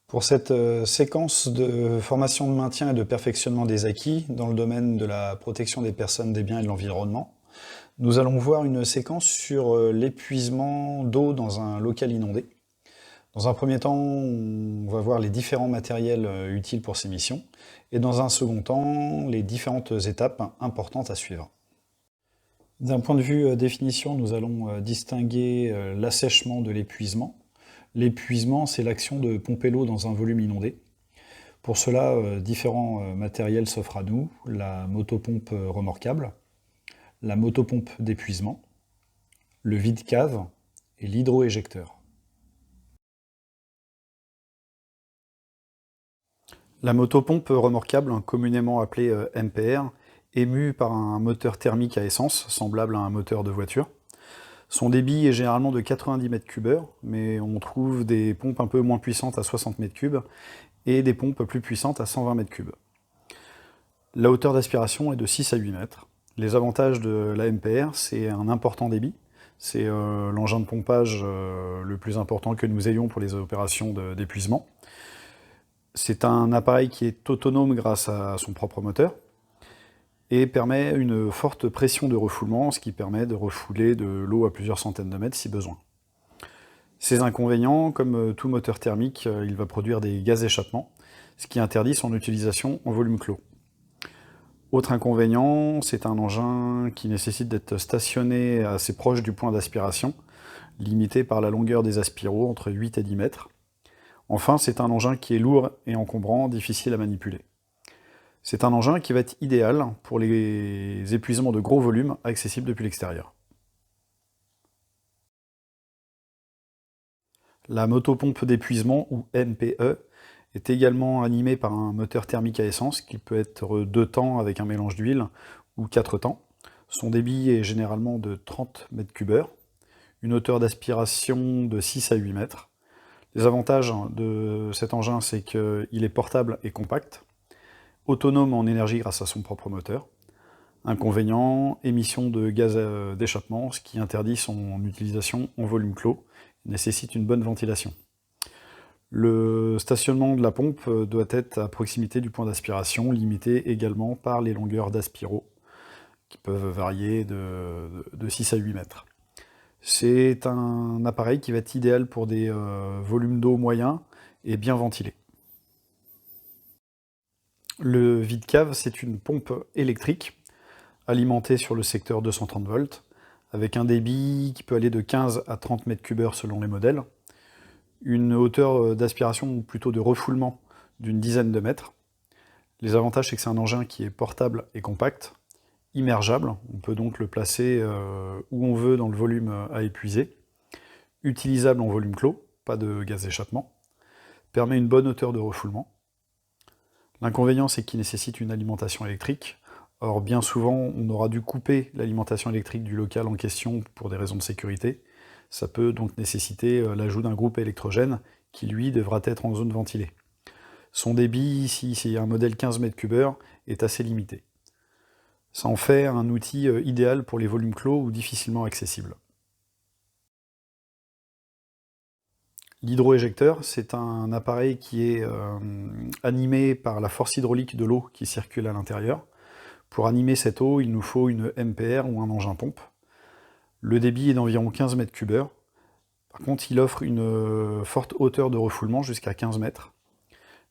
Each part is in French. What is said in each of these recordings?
Pour cette séquence de formation de maintien et de perfectionnement des acquis dans le domaine de la protection des personnes, des biens et de l'environnement, nous allons voir une séquence sur l'épuisement d'eau dans un local inondé. Dans un premier temps, on va voir les différents matériels utiles pour ces missions, et dans un second temps, les différentes étapes importantes à suivre. D'un point de vue définition, nous allons distinguer l'assèchement de l'épuisement. L'épuisement, c'est l'action de pomper l'eau dans un volume inondé. Pour cela, différents matériels s'offrent à nous. La motopompe remorquable, la motopompe d'épuisement, le vide-cave et l'hydroéjecteur. La motopompe remorquable, communément appelée MPR, est mue par un moteur thermique à essence, semblable à un moteur de voiture. Son débit est généralement de 90 m3, mais on trouve des pompes un peu moins puissantes à 60 m3 et des pompes plus puissantes à 120 m3. La hauteur d'aspiration est de 6 à 8 mètres. Les avantages de la MPR, c'est un important débit. C'est l'engin de pompage le plus important que nous ayons pour les opérations d'épuisement. C'est un appareil qui est autonome grâce à son propre moteur et permet une forte pression de refoulement, ce qui permet de refouler de l'eau à plusieurs centaines de mètres si besoin. Ses inconvénients, comme tout moteur thermique, il va produire des gaz d'échappement, ce qui interdit son utilisation en volume clos. Autre inconvénient, c'est un engin qui nécessite d'être stationné assez proche du point d'aspiration, limité par la longueur des aspiros, entre 8 et 10 mètres. Enfin, c'est un engin qui est lourd et encombrant, difficile à manipuler. C'est un engin qui va être idéal pour les épuisements de gros volumes accessibles depuis l'extérieur. La motopompe d'épuisement, ou MPE, est également animée par un moteur thermique à essence qui peut être 2 temps avec un mélange d'huile ou 4 temps. Son débit est généralement de 30 m3, une hauteur d'aspiration de 6 à 8 mètres. Les avantages de cet engin, c'est qu'il est portable et compact, autonome en énergie grâce à son propre moteur. Inconvénient, émission de gaz d'échappement, ce qui interdit son utilisation en volume clos, nécessite une bonne ventilation. Le stationnement de la pompe doit être à proximité du point d'aspiration, limité également par les longueurs d'aspiro, qui peuvent varier de 6 à 8 mètres. C'est un appareil qui va être idéal pour des volumes d'eau moyens et bien ventilés. Le vide-cave, c'est une pompe électrique alimentée sur le secteur 230 volts, avec un débit qui peut aller de 15 à 30 m3 selon les modèles, une hauteur d'aspiration ou plutôt de refoulement d'une dizaine de mètres. Les avantages, c'est que c'est un engin qui est portable et compact, immergeable, on peut donc le placer où on veut dans le volume à épuiser, utilisable en volume clos, pas de gaz d'échappement, permet une bonne hauteur de refoulement. L'inconvénient, c'est qu'il nécessite une alimentation électrique. Or, bien souvent, on aura dû couper l'alimentation électrique du local en question pour des raisons de sécurité. Ça peut donc nécessiter l'ajout d'un groupe électrogène qui, lui, devra être en zone ventilée. Son débit, si c'est un modèle 15 m3, est assez limité. Ça en fait un outil idéal pour les volumes clos ou difficilement accessibles. L'hydroéjecteur, c'est un appareil qui est animé par la force hydraulique de l'eau qui circule à l'intérieur. Pour animer cette eau, il nous faut une MPR ou un engin pompe. Le débit est d'environ 15 m3. Par contre, il offre une forte hauteur de refoulement jusqu'à 15 mètres.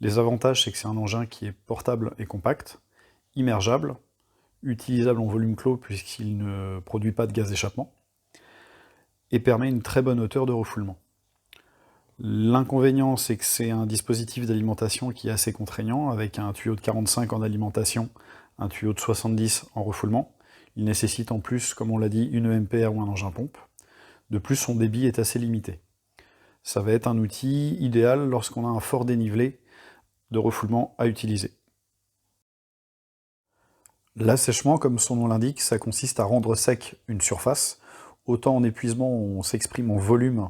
Les avantages, c'est que c'est un engin qui est portable et compact, immergeable, utilisable en volume clos puisqu'il ne produit pas de gaz d'échappement, et permet une très bonne hauteur de refoulement. L'inconvénient, c'est que c'est un dispositif d'alimentation qui est assez contraignant, avec un tuyau de 45 en alimentation, un tuyau de 70 en refoulement. Il nécessite en plus, comme on l'a dit, une MPR ou un engin pompe. De plus, son débit est assez limité. Ça va être un outil idéal lorsqu'on a un fort dénivelé de refoulement à utiliser. L'assèchement, comme son nom l'indique, ça consiste à rendre sec une surface. Autant en épuisement, on s'exprime en volume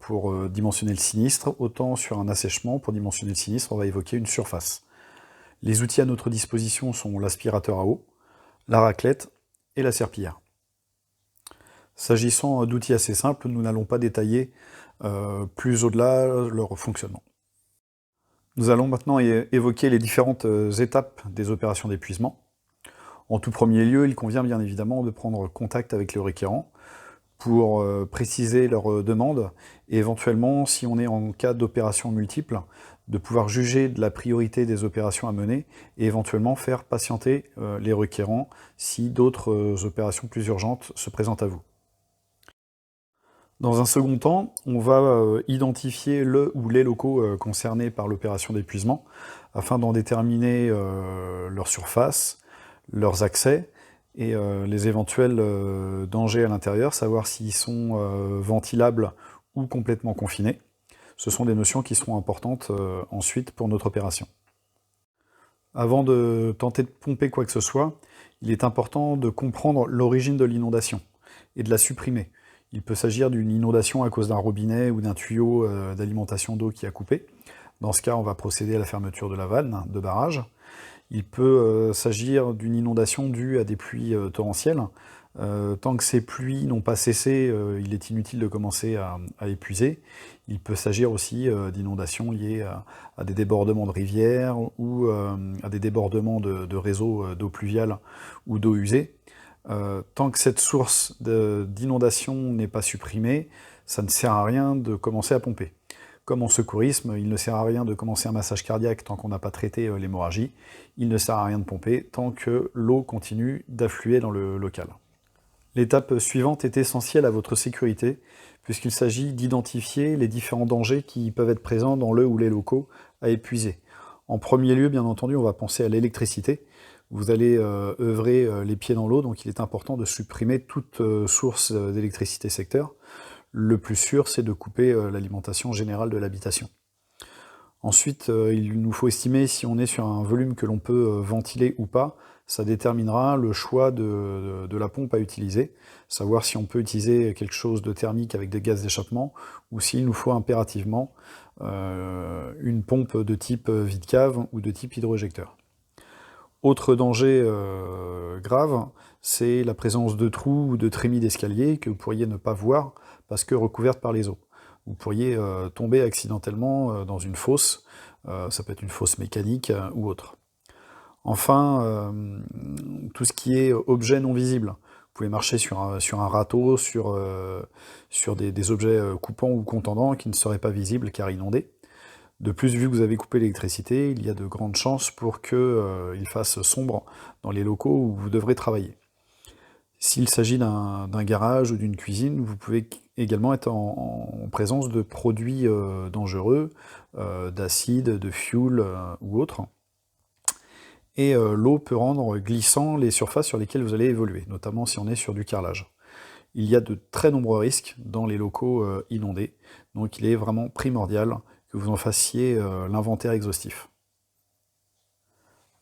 pour dimensionner le sinistre, autant sur un assèchement, pour dimensionner le sinistre, on va évoquer une surface. Les outils à notre disposition sont l'aspirateur à eau, la raclette et la serpillière. S'agissant d'outils assez simples, nous n'allons pas détailler plus au-delà leur fonctionnement. Nous allons maintenant évoquer les différentes étapes des opérations d'épuisement. En tout premier lieu, il convient bien évidemment de prendre contact avec le requérant pour préciser leurs demandes et éventuellement, si on est en cas d'opérations multiples, de pouvoir juger de la priorité des opérations à mener et éventuellement faire patienter les requérants si d'autres opérations plus urgentes se présentent à vous. Dans un second temps, on va identifier le ou les locaux concernés par l'opération d'épuisement afin d'en déterminer leur surface, leurs accès et les éventuels dangers à l'intérieur, savoir s'ils sont ventilables ou complètement confinés. Ce sont des notions qui seront importantes ensuite pour notre opération. Avant de tenter de pomper quoi que ce soit, il est important de comprendre l'origine de l'inondation et de la supprimer. Il peut s'agir d'une inondation à cause d'un robinet ou d'un tuyau d'alimentation d'eau qui a coupé. Dans ce cas, on va procéder à la fermeture de la vanne, de barrage. Il peut s'agir d'une inondation due à des pluies torrentielles. Tant que ces pluies n'ont pas cessé, il est inutile de commencer à épuiser. Il peut s'agir aussi d'inondations liées à des débordements de rivières ou à des débordements de réseaux d'eau pluviale ou d'eau usée. Tant que cette source d'inondation n'est pas supprimée, ça ne sert à rien de commencer à pomper. Comme en secourisme, il ne sert à rien de commencer un massage cardiaque tant qu'on n'a pas traité l'hémorragie. Il ne sert à rien de pomper tant que l'eau continue d'affluer dans le local. L'étape suivante est essentielle à votre sécurité, puisqu'il s'agit d'identifier les différents dangers qui peuvent être présents dans le ou les locaux à épuiser. En premier lieu, bien entendu, on va penser à l'électricité. Vous allez œuvrer les pieds dans l'eau, donc il est important de supprimer toute source d'électricité secteur. Le plus sûr, c'est de couper l'alimentation générale de l'habitation. Ensuite, il nous faut estimer si on est sur un volume que l'on peut ventiler ou pas. Ça déterminera le choix de la pompe à utiliser, savoir si on peut utiliser quelque chose de thermique avec des gaz d'échappement ou s'il nous faut impérativement une pompe de type vide-cave ou de type hydroéjecteur. Autre danger grave, c'est la présence de trous ou de trémies d'escalier que vous pourriez ne pas voir parce que recouvertes par les eaux. Vous pourriez tomber accidentellement dans une fosse, ça peut être une fosse mécanique ou autre. Enfin, tout ce qui est objet non visible. Vous pouvez marcher sur un râteau, sur des objets coupants ou contendants qui ne seraient pas visibles car inondés. De plus, vu que vous avez coupé l'électricité, il y a de grandes chances pour qu'il fasse sombre dans les locaux où vous devrez travailler. S'il s'agit d'un garage ou d'une cuisine, vous pouvez également être en présence de produits dangereux, d'acide, de fuel ou autres. Et l'eau peut rendre glissant les surfaces sur lesquelles vous allez évoluer, notamment si on est sur du carrelage. Il y a de très nombreux risques dans les locaux inondés, donc il est vraiment primordial que vous en fassiez l'inventaire exhaustif.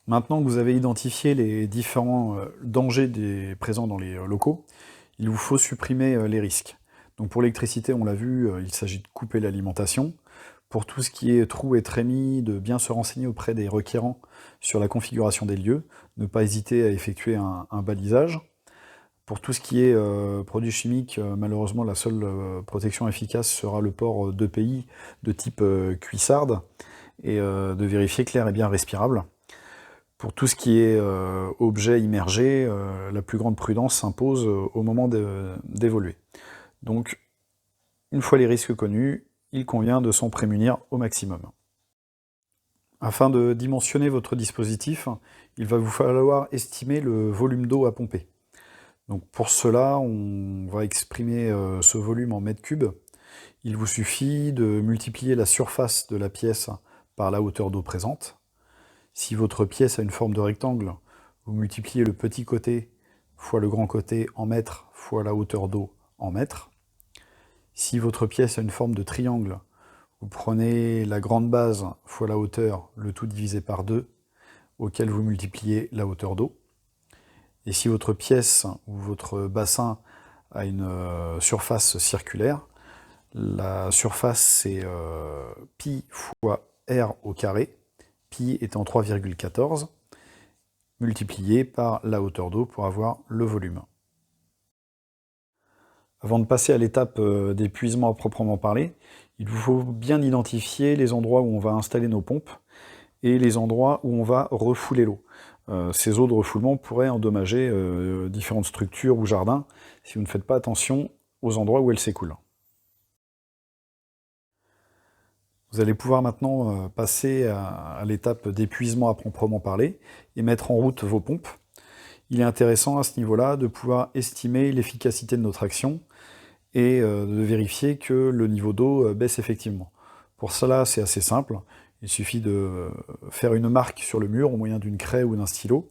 Maintenant que vous avez identifié les différents dangers présents dans les locaux, il vous faut supprimer les risques. Donc pour l'électricité, on l'a vu, il s'agit de couper l'alimentation. Pour tout ce qui est trous et trémies, de bien se renseigner auprès des requérants sur la configuration des lieux, ne pas hésiter à effectuer un balisage. Pour tout ce qui est produits chimiques, malheureusement la seule protection efficace sera le port d'EPI de type cuissarde et de vérifier que l'air est bien respirable. Pour tout ce qui est objet immergé, la plus grande prudence s'impose au moment d'évoluer. Donc, une fois les risques connus, il convient de s'en prémunir au maximum. Afin de dimensionner votre dispositif, il va vous falloir estimer le volume d'eau à pomper. Donc pour cela, on va exprimer ce volume en mètres cubes. Il vous suffit de multiplier la surface de la pièce par la hauteur d'eau présente. Si votre pièce a une forme de rectangle, vous multipliez le petit côté fois le grand côté en mètres fois la hauteur d'eau en mètres. Si votre pièce a une forme de triangle, vous prenez la grande base fois la hauteur, le tout divisé par 2, auquel vous multipliez la hauteur d'eau. Et si votre pièce ou votre bassin a une surface circulaire, la surface c'est pi fois r au carré, pi étant 3,14, multiplié par la hauteur d'eau pour avoir le volume. Avant de passer à l'étape d'épuisement à proprement parler, il vous faut bien identifier les endroits où on va installer nos pompes et les endroits où on va refouler l'eau. Ces eaux de refoulement pourraient endommager différentes structures ou jardins si vous ne faites pas attention aux endroits où elles s'écoulent. Vous allez pouvoir maintenant passer à l'étape d'épuisement à proprement parler et mettre en route vos pompes. Il est intéressant à ce niveau-là de pouvoir estimer l'efficacité de notre action et de vérifier que le niveau d'eau baisse effectivement. Pour cela, c'est assez simple. Il suffit de faire une marque sur le mur au moyen d'une craie ou d'un stylo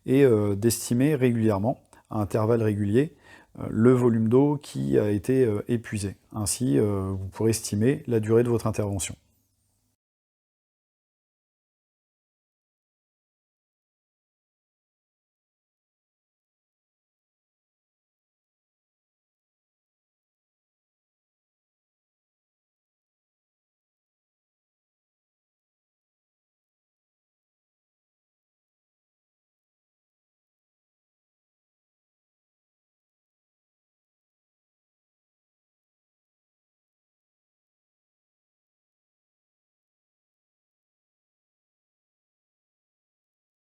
et d'estimer régulièrement, à intervalles réguliers, le volume d'eau qui a été épuisé. Ainsi, vous pourrez estimer la durée de votre intervention.